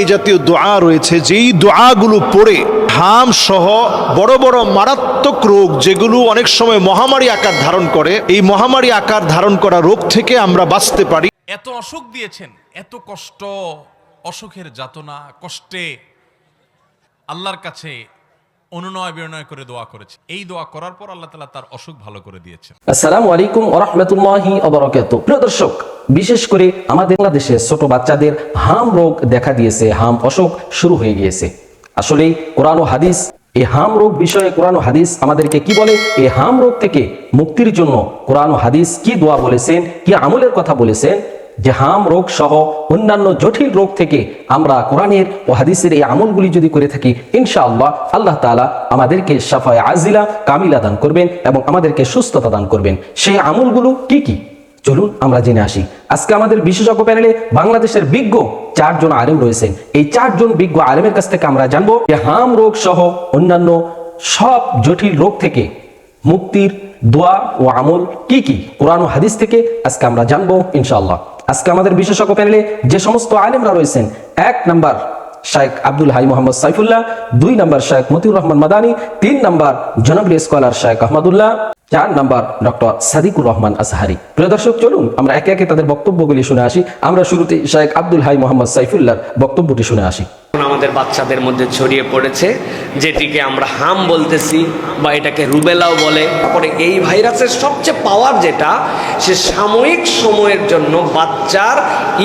এই জাতীয় দোয়া রয়েছে, যেই দোয়াগুলো পড়ে হাম সহ বড় বড় মারাত্মক রোগ যেগুলো অনেক সময় মহামারী আকার ধারণ করে, এই মহামারী আকার ধারণ করা রোগ থেকে আমরা বাঁচতে পারি। এত অসুখ দিয়েছেন, এত কষ্ট, অসুখের যাতনা, কষ্টে আল্লাহর কাছে অনুনয় বিনয় করে দোয়া করেছে। এই দোয়া করার পর আল্লাহ তাআলা তার অসুখ ভালো করে দিয়েছেন। আসসালামু আলাইকুম ওয়া রাহমাতুল্লাহি ওয়া বারাকাতুহু। প্রিয় দর্শক, বিশেষ করে আমাদের বাংলাদেশে ছোট বাচ্চাদের হাম রোগ দেখা দিয়েছে, হাম অসুখ শুরু হয়ে গিয়েছে। আসলে কোরআন ও হাদিস এই হাম রোগ বিষয়ে কোরআন ও হাদিস আমাদেরকে কি বলে, এই হাম রোগ থেকে মুক্তির জন্য কোরআন ও হাদিস কি দোয়া বলেছেন, কি আমলের কথা বলেছেন, যে হাম রোগ সহ অন্যান্য জটিল রোগ থেকে আমরা কোরআনের ও হাদিসের এই আমলগুলি যদি করে থাকি, ইনশাআল্লাহ আল্লাহ তাআলা আমাদেরকে শাফায়ে আজিলা কামিলা দান করবেন এবং আমাদেরকে সুস্থতা দান করবেন। সেই আমলগুলো কি কি, চলুন আমরা জেনে আসি। আজকে আমাদের বিশেষজ্ঞ প্যানেলে বাংলাদেশের বিজ্ঞ 4 জন আলেম রয়েছেন। এই 4 জন বিজ্ঞ আলেমের কাছ থেকে আমরা জানবো যে হাম রোগ সহ অন্যান্য সব জটিল রোগ থেকে মুক্তির দোয়া ও আমল কি কি কোরআন ও হাদিস থেকে আজকে আমরা জানবো ইনশাআল্লাহ। আজকে আমাদের বিশেষজ্ঞ প্যানেলে যে সমস্ত আলেমরা রয়েছেন, 1 নাম্বার শাইখ আব্দুল হাই মোহাম্মদ সাইফুল্লাহ, 2 নাম্বার শাইখ মতিউর রহমান মাদানী, 3 নাম্বার জনপ্রিয় স্কলার শাইখ আহমদুল্লাহ, 4 নাম্বার ডক্টর সাদিকুর রহমান আজহারি। প্রিয় দর্শক, চলুন আমরা একে একে তাদের বক্তব্যগুলি শুনে আসি। আমরা শুরুতে শাইখ আব্দুল হাই মোহাম্মদ সাইফুল্লাহর বক্তব্যটি শুনে আসি। আমাদের বাচ্চাদের মধ্যে ছড়িয়ে পড়েছে, যেটিকে আমরা হাম বলতেছি বা এটাকে রুবেলাও বলে। তারপরে এই ভাইরাসের সবচেয়ে পাওয়ার যেটা, সে সাময়িক সময়ের জন্য বাচ্চার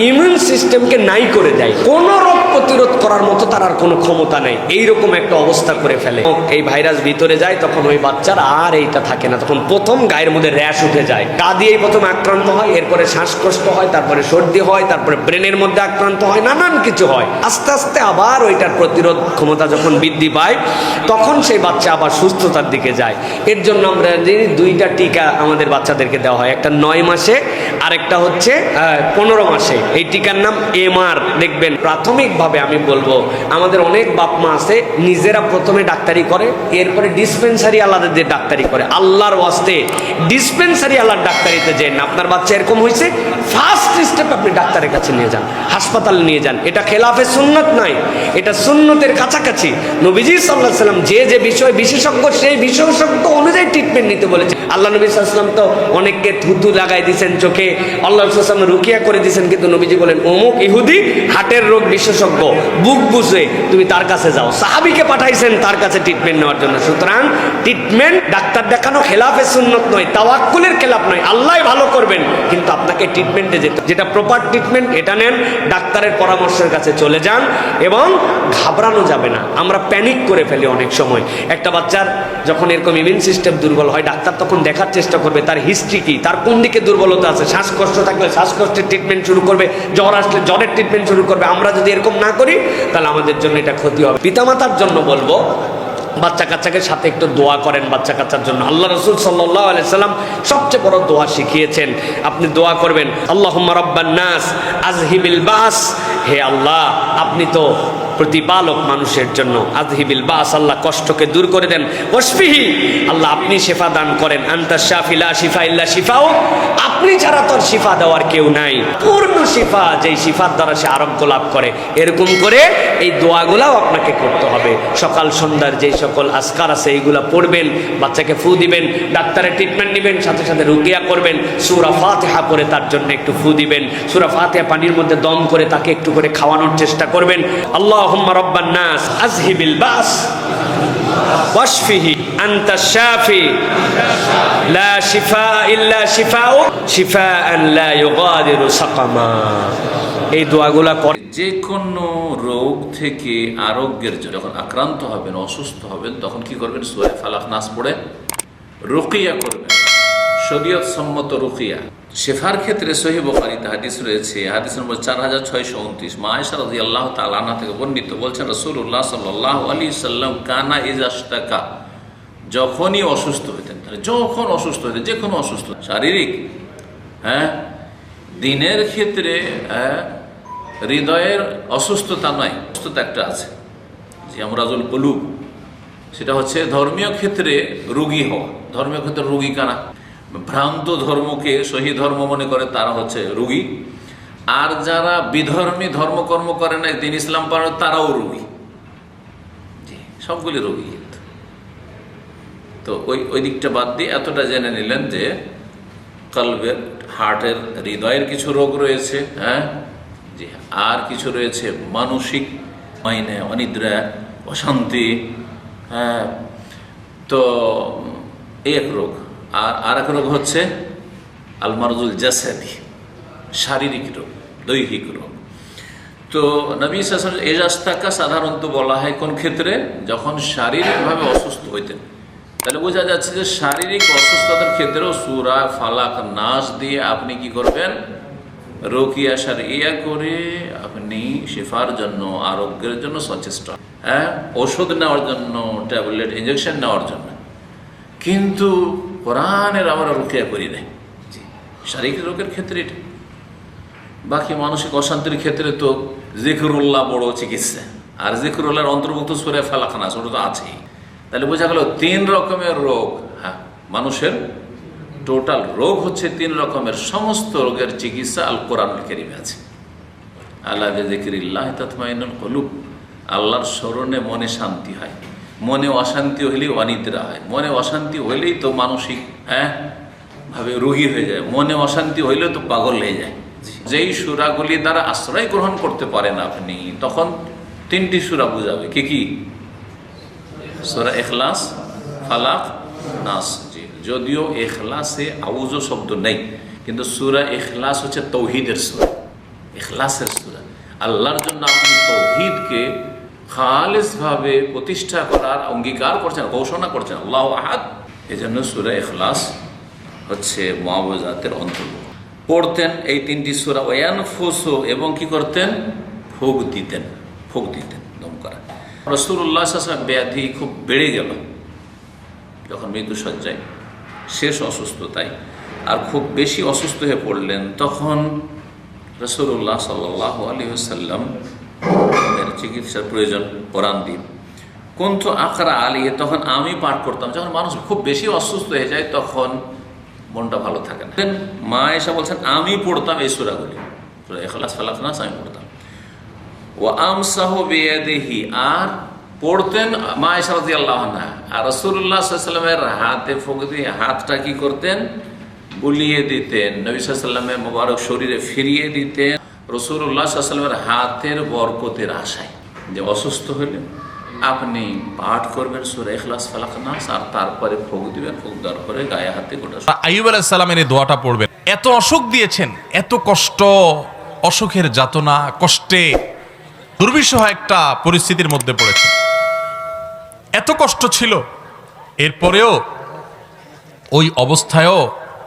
ইমিউন সিস্টেমকে নাই করে দেয়। কোনো রোগ প্রতিরোধ করার মতো তার আর কোনো ক্ষমতা নেই, এইরকম একটা অবস্থা করে ফেলে। এই ভাইরাস ভিতরে যায়, তখন ওই বাচ্চার আর এইটা থাকে না। তখন প্রথম গায়ের মধ্যে র্যাশ উঠে যায়, গা দিয়েই প্রথম আক্রান্ত হয়, এরপরে শ্বাসকষ্ট হয়, তারপরে সর্দি হয়, তারপরে ব্রেনের মধ্যে আক্রান্ত হয়, নানান কিছু হয়। আস্তে আস্তে আবার ওইটার প্রতিরোধ ক্ষমতা যখন বৃদ্ধি পায়, তখন সেই বাচ্চা আবার সুস্থতার দিকে যায়। এর জন্য আমরা জানি 2টা টিকা আমাদের বাচ্চাদেরকে দেওয়া হয়, একটা 9 মাসে আর একটা হচ্ছে 15 মাসে। এই টিকার নাম MR। দেখবেন প্রাথমিকভাবে আমি বলবো, আমাদের অনেক বাপ মা আছে নিজেরা প্রথমে ডাক্তারি করে, এরপরে ডিসপেন্সারি আলাদা দিয়ে ডাক্তারি করে। আল্লাহর ওয়াস্তে ডিসপেন্সারি আলাদা ডাক্তারিতে যান না। আপনার বাচ্চা এরকম হয়েছে, ফার্স্ট স্টেপ আপনি ডাক্তারের কাছে নিয়ে যান, হাসপাতালে নিয়ে যান। এটা খেলাফে সুন্নাত নাই, এটা সুন্নতের কাছাকাছি। নবীজি সাল্লাল্লাহু আলাইহি ওয়াসাল্লাম যে বিষয় বিশেষজ্ঞ, সেই বিশেষজ্ঞ অনুযায়ী ট্রিটমেন্ট নিতে বলেছে। আল্লাহ নবী সাল্লাল্লাহু আলাইহি ওয়াসাল্লাম তো অনেককে থুতু লাগাই দিয়েছেন চোখে, আল্লাহ রাসূল সাল্লাল্লাহু আলাইহি ওয়াসাল্লাম রুকিয়া করে দিয়েছেন, কিন্তু নবীজি বলেন অমুক ইহুদি হার্টের রোগ বিশেষজ্ঞ, বুক বুঝে তুমি তার কাছে যাও। সাহাবীকে পাঠাইছেন তার কাছে ট্রিটমেন্ট নেওয়ার জন্য। সুতরাং ট্রিটমেন্ট ডাক্তার দেখানো খেলাফে সুন্নত নয়, তাওয়াক্কুলের খেলাফ নয়। আল্লাহ ভালো করবেন, কিন্তু আপনাকে ট্রিটমেন্টে যেটা প্রপার ট্রিটমেন্ট, এটা নেন, ডাক্তারের পরামর্শের কাছে চলে যান এবং ঘাবড়ানো যাবে না। আমরা প্যানিক করে ফেলি অনেক সময়। একটা বাচ্চার যখন এরকম ইমিউন সিস্টেম দুর্বল হয়, ডাক্তার তখন দেখার চেষ্টা করবে তার হিস্ট্রি কি, তার কোন দিকে দুর্বলতা আছে। শ্বাসকষ্ট থাকলে শ্বাসকষ্টের ট্রিটমেন্ট শুরু করবে, জ্বর আসলে জ্বরের ট্রিটমেন্ট শুরু করবে। আমরা যদি এরকম না করি, তাহলে আমাদের জন্য এটা ক্ষতি হবে। পিতামাতার জন্য বলবো, বাচ্চা কাচ্চাকে সাথে একটু দোয়া করেন বাচ্চা কাচ্চার জন্য। আল্লাহ রাসূল সাল্লাল্লাহু আলাইহি সাল্লাম সবচেয়ে বড় দোয়া শিখিয়েছেন, আপনি দোয়া করবেন আল্লাহুম্মা রাব্বান নাস আযহিবিল বাস। হে আল্লাহ, আপনি তো প্রতিপালক মানুষের জন্য। আযহিবিল বাস, আল্লাহ কষ্টকে দূর করে দেন। ওয়াশফিহি, আল্লাহ আপনি শিফা দান করেন। আনতা শাফি লা শিফা ইল্লা শিফাউ, আপনি ছাড়া তোর শিফা দেওয়ার কেউ নাই। পূর্ণ শিফা, যেই শিফার দ্বারা সে আরোগ্য লাভ করে। এরকম করে এই দোয়াগুলাও আপনাকে করতে হবে। সকাল সন্ধ্যার যেই সকল আজকার আছে এইগুলা পড়বেন, বাচ্চাকে ফু দিবেন, ডাক্তারের ট্রিটমেন্ট নেবেন, সাথে সাথে রুকিয়া করবেন। সূরা ফাতিহা করে তার জন্য একটু ফু দিবেন। সূরা ফাতিহা পানির মধ্যে দম করে তাকে একটু করে খাওয়ানোর চেষ্টা করবেন। আল্লাহুম্মা রাব্বান নাস আযহিবিল বাস ওয়াশফিহি আনতা শাফি লা শিফা ইল্লা শিফাউ শিফাআন লা ইউগাদিরু সাকামা। এই দোয়াগুলা করে যে কোনো রোগ থেকে আরোগ্যের জন্য যখন আক্রান্ত হবেন, অসুস্থ হবেন, তখন কি করবেন? সূরা ফালাক নাস পড়ে রুকিয়া করবেন, শরীয়ত সম্মত রুকিয়া। শেফার ক্ষেত্রে সহিহ বুখারীতে হাদিস রয়েছে, হাদিস নম্বর 4629, মা আয়েশা রাদিয়াল্লাহু তাআলা আনহা থেকে বর্ণিত, বলছেন রাসূলুল্লাহ সাল্লাল্লাহু আলাইহি সাল্লাম কানা ইযা ইশতাকা, যখনই অসুস্থ হতেন, যখন অসুস্থ হতেন, যে কোনো অসুস্থ শারীরিক, দিনের ক্ষেত্রে, হৃদয়ের অসুস্থতা নয়, অসুস্থতা একটা আছে যে আমরাজুল কুলুব, সেটা হচ্ছে ধর্মীয় ক্ষেত্রে রোগী হওয়া। ধর্মীয় ক্ষেত্রে রোগী কারা? ভ্রান্ত ধর্মকে সহি ধর্ম মনে করে তারা হচ্ছে রোগী। আর যারা বিধর্মী ধর্মকর্ম করে না, দিন ইসলাম পালন, তারাও রোগী। জি, সবগুলি রোগী। কিন্তু তো ওই দিকটা বাদ দিয়ে এতটা জেনে নিলেন যে কলবের, হার্টের, হৃদয়ের কিছু রোগ রয়েছে, হ্যাঁ জি, আর কিছু রয়েছে মানসিক, মাইনে অনিদ্রা, অশান্তি, হ্যাঁ। তো এই এক রোগ। আর এক রোগ হচ্ছে আল মারজুল জাসাদি, শারীরিক রোগ, দৈহিক রোগ। তো নবী সাল্লাল্লাহু আলাইহি ওয়াসাল্লাম এজাস্তাকা সাধারণত বলা হয় কোন ক্ষেত্রে? যখন শারীরিকভাবে অসুস্থ হইতেন। তাহলে বোঝা যাচ্ছে যে শারীরিক অসুস্থতার ক্ষেত্রেও সূরা ফালাক নাস দিয়ে আপনি কি করবেন? রুকিয়া শারইয়া করে আপনি শিফার জন্য, আরোগ্যের জন্য সচেষ্ট, হ্যাঁ, ওষুধ নেওয়ার জন্য, ট্যাবলেট, ইঞ্জেকশন নেওয়ার জন্য। কিন্তু কোরআনের আমরা রুকিয়া করি না। শারীরিক রোগের ক্ষেত্রে এটা। বাকি মানসিক অশান্তির ক্ষেত্রে তো জিকরুল্লাহ বড় চিকিৎসা, আর জিকরুল্লাহর অন্তর্ভুক্ত সূরা ফালাক নাস, ওটা তো আছেই। তাহলে বোঝা গেল 3 রকমের রোগ। হ্যাঁ, মানুষের টোটাল রোগ হচ্ছে 3 রকমের। সমস্ত রোগের চিকিৎসা আল কোরআনুল কারীমে আছে। আলা বিযিকরিল্লাহ তাতমাইন্নুল কুলুব, আল্লাহর স্মরণে মনে শান্তি হয়। মনে অশান্তি হইলেই অনিদ্রা হয়। মনে অশান্তি হইলেই তো মানসিক, হ্যাঁ, ভাবে রোগী হয়ে যায়। মনে অশান্তি হইলেও তো পাগল হয়ে যায়। যেই সূরাগুলি দ্বারা আশ্রয় গ্রহণ করতে পারেন আপনি, তখন 3টি সূরা বুঝাবে। কি? সূরা ইখলাস, ফালাক, নাস। জি, যদিও ইখলাসে আউযু শব্দ নেই, কিন্তু সূরা ইখলাস হচ্ছে তৌহিদের সূরা, ইখলাসের সূরা। আল্লাহর জন্য আপনি তৌহিদকে খালিসভাবে প্রতিষ্ঠা করার অঙ্গীকার করছেন, ঘোষণা করছেন, আল্লাহু আহাদ। এজন্য সূরা ইখলাস হচ্ছে মুআওয়াযাতের অন্তর্ভুক্ত। পড়তেন এই 3টি সূরা, ওয়ানফুসু, এবং কি করতেন? ফুঁক দিতেন, দম করা। রাসূলুল্লাহ সাল্লাল্লাহু আলাইহি ওয়াসাল্লাম ব্যাধি খুব বেড়ে গেল যখন মৃত্যুসজ্জায়, শেষ অসুস্থতায়, আর খুব বেশি অসুস্থ হয়ে পড়লেন। তখন রাসূলুল্লাহ সাল্লাল্লাহু আলাইহি ওয়াসাল্লাম এর চিকিৎসার প্রয়োজন, কোরআন দিয়ে। কুনতু আকরা আলাইহি, তখন আমি পাঠ করতাম। যখন মানুষ খুব বেশি অসুস্থ হয়ে যায়, তখন মনটা ভালো থাকে না। মা এসে বলছেন আমি পড়তাম এই সূরাগুলি, সূরা ইখলাস, ফালাক, নাস আমি পড়তাম। ওয়া আমসাহু বিয়াদিহি, আর পড়তেন মা আয়েশা রাদিয়াল্লাহু আনহা, আর রাসূলুল্লাহ সাল্লাল্লাহু আলাইহি ওয়াসাল্লামের হাতে ফুঁক দিয়ে হাতটা কি করতেন? বুলিয়ে দিতেন। নবী সাল্লাল্লাহু আলাইহি ওয়াসাল্লামের মোবারক শরীরে ফিরিয়ে দিতেন, রাসূলুল্লাহ সাল্লাল্লাহু আলাইহি ওয়াসাল্লামের হাতের বরকতের আশায়। যে অসুস্থ হলেন আপনি পাঠ করবেন সূরা ইখলাস, ফালাক, নাস, আর তারপরে ফুঁক দিবেন। ফুঁক দেওয়ার পরে গায়ে হাতে গোটা। আইয়ুব আলাইহিস সালামের এই দোয়াটা পড়বেন। এত অসুখ দিয়েছেন, এত কষ্ট, অসুখের যাতনা, কষ্টে দুর্বিষহ একটা পরিস্থিতির মধ্যে পড়েছে। এত কষ্ট ছিল, এরপরেও ওই অবস্থায়ও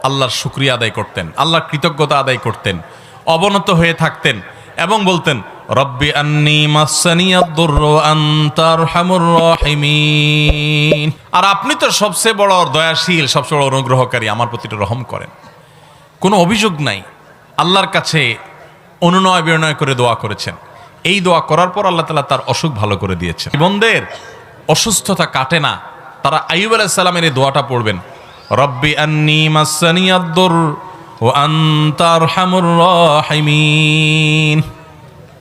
আল্লাহর শুকরিয়া আদায় করতেন, আল্লাহর কৃতজ্ঞতা আদায় করতেন, অবনত হয়ে থাকতেন এবং বলতেন রব্বি আন্নী মাসসানিয়াদ-দুররু আনতা আরহামুর রাহিমিন। আর আপনি তো সবচেয়ে বড় দয়াশীল, সবচেয়ে বড় অনুগ্রহকারী, আমার প্রতি রহম করেন। কোনো অভিযোগ নাই, আল্লাহর কাছে অনুনয় বিনয় করে দোয়া করেছেন। এই দোয়া করার পর আল্লাহ তাআলা তার অসুখ ভালো করে দিয়েছেন। জীবনদের অসুস্থতা কাটে না, তারা আইয়ুব আলাইহিস সালামের এই দোয়াটা পড়বেন, রব্বি আন্নী মাসসানিয়াদ-দুররু ওয়া আনতা আরহামুর রাহিমিন।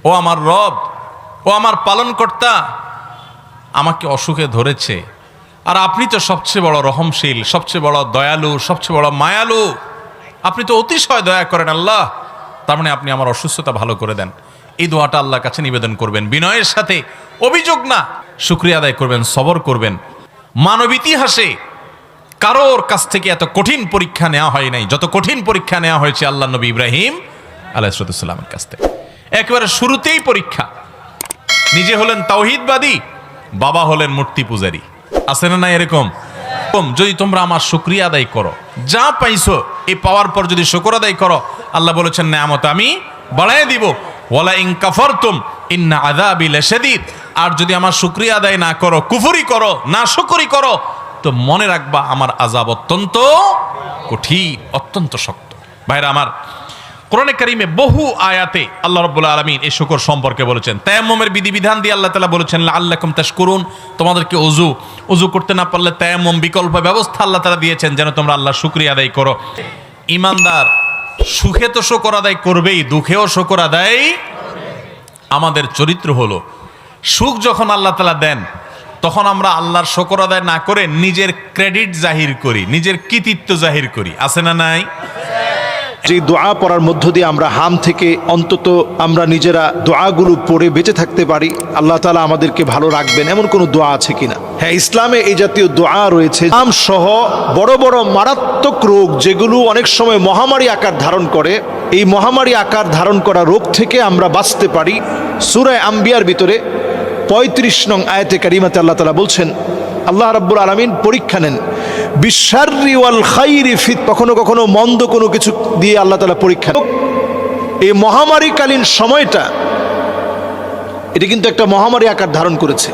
ও আমার রব, ও আমার পালনকর্তা, আমাকে অসুখে ধরেছে, আর আপনি তো সবচেয়ে বড় রহমশীল, সবচেয়ে বড় দয়ালু, সবচেয়ে বড় মায়ালু, আপনি তো অতিশয় দয়া করেন আল্লাহ, তার মানে আপনি আমার অসুস্থতা ভালো করে দেন। এই দোয়াটা আল্লাহর কাছে নিবেদন করবেন বিনয়ের সাথে, অভিযোগ না, শুকরিয়া আদায় করবেন, সবর করবেন। মানব ইতিহাসে কারোর কাছ থেকে এত কঠিন পরীক্ষা নেওয়া হয় নাই যত কঠিন পরীক্ষা নেওয়া হয়েছে আল্লাহ নবী ইব্রাহিম আলাইহিস সালামের কাছ থেকে। একেবারে শুরুতেই পরীক্ষা। নিজে হলেন তাওহীদবাদী, বাবা হলেন মূর্তি পূজারী। আছে না নাই এরকম? যদি তোমরা আমার শুকরিয়া আদায় করো, যা পাইছো এই পাওয়ার পর যদি শুকর আদায় করো, আল্লাহ বলেছেন নেয়ামত আমি বাড়ায় দিব। ওয়ালা ইন কাফারতুম ইন্না আযাবি লাশাদীদ, আর যদি আমার শুকরিয়া আদায় না করো, কুফরি করো, না শুকরি করো, তো মনে রাখবা আমার আযাব অত্যন্ত কঠিন, অত্যন্ত শক্ত। ভাইরা আমার, কোরআনে কারীমে বহু আয়াতে আল্লাহ রাব্বুল আলামিন এই শুকর সম্পর্কে বলেছেন। তায়াম্মুমের বিধিবিধান দিয়ে আল্লাহ তাআলা বলেছেন লাআল্লাকুম তাশকুরুন, তোমাদেরকে ওযু করতে না পারলে তায়াম্মুম বিকল্প ব্যবস্থা আল্লাহ তাআলা দিয়েছেন যেন তোমরা আল্লাহর শুকরিয়া আদায় করো। ঈমানদার সুখে তো শকর আদায় করবেই, দুঃখেও শকর আদায়। আমাদের চরিত্র হলো সুখ যখন আল্লাহ তাআলা দেন তখন আমরা আল্লাহর শকর আদায় না করে নিজের ক্রেডিট জাহির করি, নিজের কৃতিত্ব জাহির করি। আছে না নাই? যে দোয়া পড়ার মধ্য দিয়ে আমরা হাম থেকে অন্তত আমরা নিজেরা দোয়াগুলো পড়ে বেঁচে থাকতে পারি, আল্লাহ তাআলা আমাদেরকে ভালো রাখবেন, এমন কোনো দোয়া আছে কিনা? হ্যাঁ, ইসলামে এই জাতীয় দোয়া রয়েছে। হাম সহ বড় বড় মারাত্মক রোগ যেগুলো অনেক সময় মহামারী আকার ধারণ করে, এই মহামারী আকার ধারণ করা রোগ থেকে আমরা বাঁচতে পারি। সূরা আম্বিয়ার ভিতরে 35 নং আয়াতে কারিমাতে আল্লাহ তাআলা বলছেন, আল্লাহ রাব্বুল আলামিন পরীক্ষা নেন বিশাররি ওয়াল খাইরি ফিত, কখনো কখনো মন্দ কোনো কিছু দিয়ে আল্লাহ তাআলা পরীক্ষা নেন। এই মহামারীকালীন সময়টা এটা কিন্তু একটা মহামারী আকার ধারণ করেছে।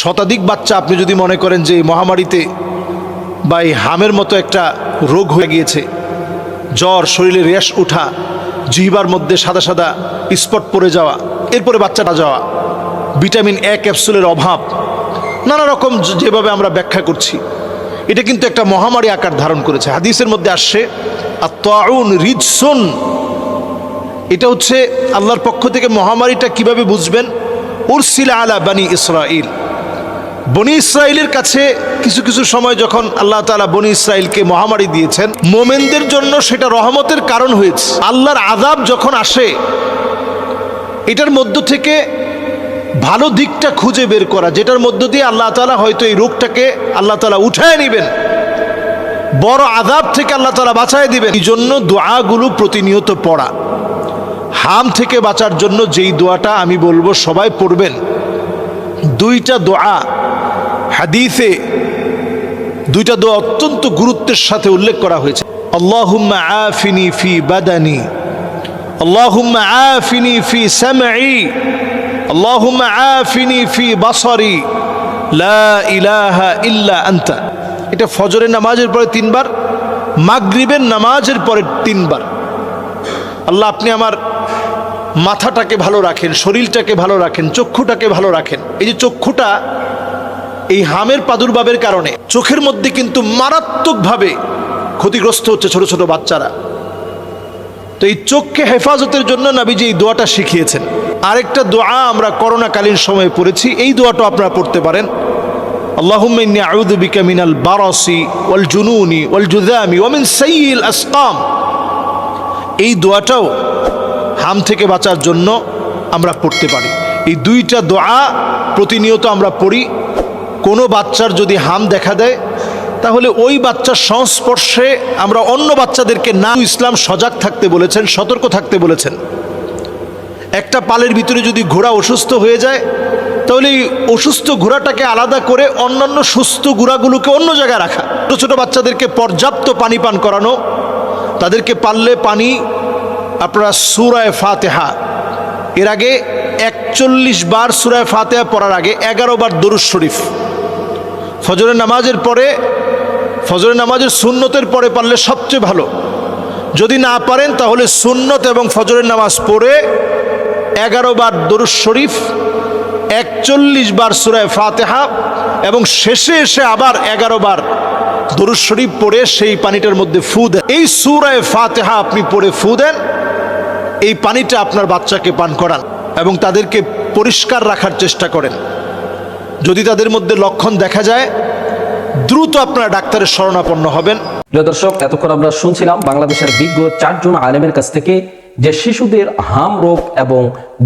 শতাধিক বাচ্চা, আপনি যদি মনে করেন যে এই মহামারীতে বা এই হামের মতো একটা রোগ হয়ে গিয়েছে, জ্বর, শরীরে র্যাশ ওঠা, জিহ্বার মধ্যে সাদা সাদা স্পট পড়ে যাওয়া, এরপরে বাচ্চাটা যাওয়া, ভিটামিন এ ক্যাপসুলের অভাব, নানা রকম যেভাবে আমরা ব্যাখ্যা করছি, এটা কিন্তু একটা মহামারী আকার ধারণ করেছে। হাদিসের মধ্যে আসছে আত-তাউন রিজসুন, এটা হচ্ছে আল্লাহর পক্ষ থেকে। মহামারীটা কিভাবে বুঝবেন? উরসিলা আলা বানি ইসরাইল, বনি ইসরাইলের কাছে কিছু কিছু সময় যখন আল্লাহ তাআলা বনি ইসরাইলকে মহামারী দিয়েছেন, মোমেনদের জন্য সেটা রহমতের কারণ হয়েছে। আল্লাহর আযাব যখন আসে, এটার মধ্য থেকে ভালো দিকটা খুঁজে বের করা, যেটার মধ্য দিয়ে আল্লাহ তাআলা হয়তো এই রোগটাকে আল্লাহ তাআলা উঠায় নেবেন, বড় আযাব থেকে আল্লাহ তাআলা বাঁচায় দিবেন। এই জন্য দোয়াগুলো প্রতিনিয়ত পড়া। হাম থেকে বাঁচার জন্য যেই দোয়াটা আমি বলবো সবাই পড়বেন, দুইটা দোয়া হাদিসে, দুইটা দোয়া অত্যন্ত গুরুত্বের সাথে উল্লেখ করা হয়েছে। আল্লাহুম্মা আফিনি ফি বাদানি, আল্লাহুম্মা আফিনি ফি সামঈ, আল্লাহুম্মা আফিনি ফি বাসারি, লা ইলাহা ইল্লা আনতা। এটা ফজরের নামাজের পরে 3 বার, মাগরিবের নামাজের পরে 3 বার। আল্লাহ, আপনি আমার মাথাটাকে ভালো রাখেন, শরীরটাকে ভালো রাখেন, চক্ষুটাকে ভালো রাখেন। এই যে চক্ষুটা, এই হামের প্রাদুর্ভাবের কারণে চোখের মধ্যে কিন্তু মারাত্মকভাবে ক্ষতিগ্রস্ত হচ্ছে ছোট ছোট বাচ্চারা। তো এই চোখকে হেফাজতের জন্য নবীজি এই দোয়াটা শিখিয়েছেন। আরেকটা দোয়া আমরা করোনাকালীন সময়ে পড়েছি, এই দোয়াটা আপনারা পড়তে পারেন। আল্লাহুম্মা ইন্নী আউযু বিকা মিনাল বারাসি ওয়াল জুনুনি ওয়াল জুযামি ওয়া মিন সাইয়্যিল আসকাম। এই দোয়াটাও হাম থেকে বাঁচার জন্য আমরা পড়তে পারি। এই দুইটা দোয়া প্রতিনিয়ত আমরা পড়ি। কোনো বাচ্চার যদি হাম দেখা দেয়, তাহলে ওই বাচ্চার সংস্পর্শে আমরা অন্য বাচ্চাদেরকে না, ইসলাম সজাগ থাকতে বলেছেন, সতর্ক থাকতে বলেছেন। একটা পালের ভিতরে যদি ঘোড়া অসুস্থ হয়ে যায়, তাহলে এই অসুস্থ ঘোড়াটাকে আলাদা করে অন্যান্য সুস্থ ঘোড়াগুলোকে অন্য জায়গায় রাখা। ছোটো ছোটো বাচ্চাদেরকে পর্যাপ্ত পানি পান করানো, তাদেরকে পারলে পানি আপনারা সূরা ফাতিহা, এর আগে 41 বার সূরা ফাতিহা পড়ার আগে 11 বার দরুদ শরীফ, ফজরের নামাজের পরে, ফজরের নামাজের সুন্নতের পরে পারলে সবচেয়ে ভালো। যদি না পারেন তাহলে সুন্নত এবং ফজরের নামাজ পড়ে 11 বার দরুদ শরীফ, 41 বার সূরা ফাতিহা এবং শেষে এসে আবার 11 বার দরুদ শরীফ পড়ে সেই পানিটার মধ্যে ফু দেন। এই সূরা ফাতিহা আপনি পড়ে ফু দেন, এই পানিটা আপনার বাচ্চাকে পান করান এবং তাদেরকে পরিষ্কার রাখার চেষ্টা করেন। যদি তাদের মধ্যে লক্ষণ দেখা যায়, দ্রুত আপনারা ডাক্তারের শরণাপন্ন হবেন। প্রিয় দর্শক, এতক্ষণ আমরা শুনছিলাম বাংলাদেশের বিজ্ঞ 4 জন আলেমের কাছ থেকে যে শিশুদের হাম রোগ এবং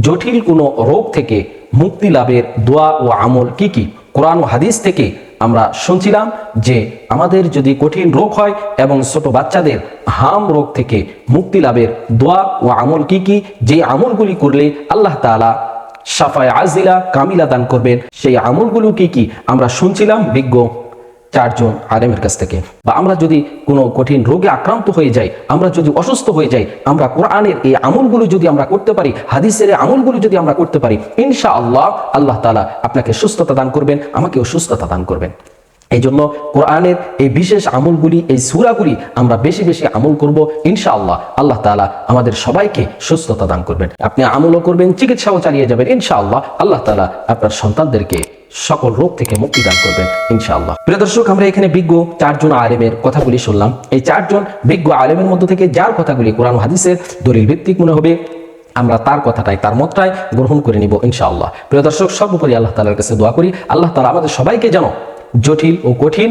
জটিল কোনো রোগ থেকে মুক্তি লাভের দোয়া ও আমল কি কি। কোরআন ও হাদিস থেকে আমরা শুনছিলাম যে আমাদের যদি কঠিন রোগ হয় এবং ছোট বাচ্চাদের হাম রোগ থেকে মুক্তি লাভের দোয়া ও আমল কি কি, যে আমলগুলি করলে আল্লাহ তাআলা শাফায়ে আজিলা কামিলা দান করবেন, সেই আমলগুলো কি কি আমরা শুনছিলাম বিজ্ঞ 4 জন আলেমের কাছ থেকে। বা আমরা যদি কোনো কঠিন রোগে আক্রান্ত হয়ে যাই, আমরা যদি অসুস্থ হয়ে যাই, আমরা কোরআনের এই আমলগুলো যদি আমরা করতে পারি, হাদিসের এই আমলগুলো যদি আমরা করতে পারি, ইনশাআল্লাহ আল্লাহ তাআলা আপনাকে সুস্থতা দান করবেন, আমাকেও সুস্থতা দান করবেন। এই জন্য কোরআনের এই বিশেষ আমলগুলি, এই সূরাগুলি আমরা বেশি বেশি আমল করব, ইনশাআল্লাহ আল্লাহ তাআলা আমাদের সবাইকে সুস্থতা দান করবেন। আপনি আমলও করবেন, চিকিৎসাও চালিয়ে যাবেন, ইনশাআল্লাহ আল্লাহ তাআলা আপনার সন্তানদেরকে সকল রোগ থেকে মুক্তি দান করবেন ইনশাআল্লাহ। প্রিয় দর্শক, আমরা এখানে বিজ্ঞ 4 জন আলেমের কথাগুলি শুনলাম। এই 4 জন বিজ্ঞ আলেমের মধ্য থেকে যার কথাগুলি কোরআন হাদিসের দলিল ভিত্তিক মনে হবে, আমরা তার কথাটাই, তার মতটাই গ্রহণ করে নিব ইনশাআল্লাহ। প্রিয় দর্শক, সর্বোপরি আল্লাহ তাআলার কাছে দোয়া করি, আল্লাহ তাআলা আমাদের সবাইকে যেন জটিল ও কঠিন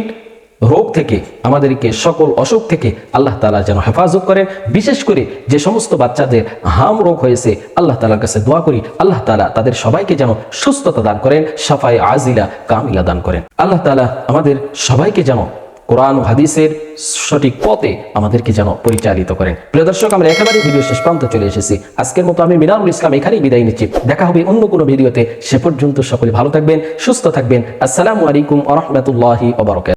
রোগ থেকে, আমাদেরকে সকল অসুখ থেকে আল্লাহ তাআলা যেন হেফাজত করেন। বিশেষ করে যে সমস্ত বাচ্চাদের হাম রোগ হয়েছে, আল্লাহ তাআলার কাছে দোয়া করি আল্লাহ তাআলা তাদের সবাইকে যেন সুস্থতা দান করেন, শাফায়ে আজিলা কামিলা দান করেন। আল্লাহ তাআলা আমাদের সবাইকে যেন কোরআন ও হাদিসের সঠিক পথে আমাদেরকে যেন পরিচালিত করেন। প্রিয় দর্শক, আমরা একেবারে ভিডিও শেষ প্রান্তে চলে এসেছি। আজকের মতো আমি মিনারুল ইসলাম এখানেই বিদায় নিচ্ছি। দেখা হবে অন্য কোনো ভিডিওতে। সে পর্যন্ত সকলে ভালো থাকবেন, সুস্থ থাকবেন। আসসালামু আলাইকুম ওয়া রাহমাতুল্লাহি ওয়া বারাকাতুহু।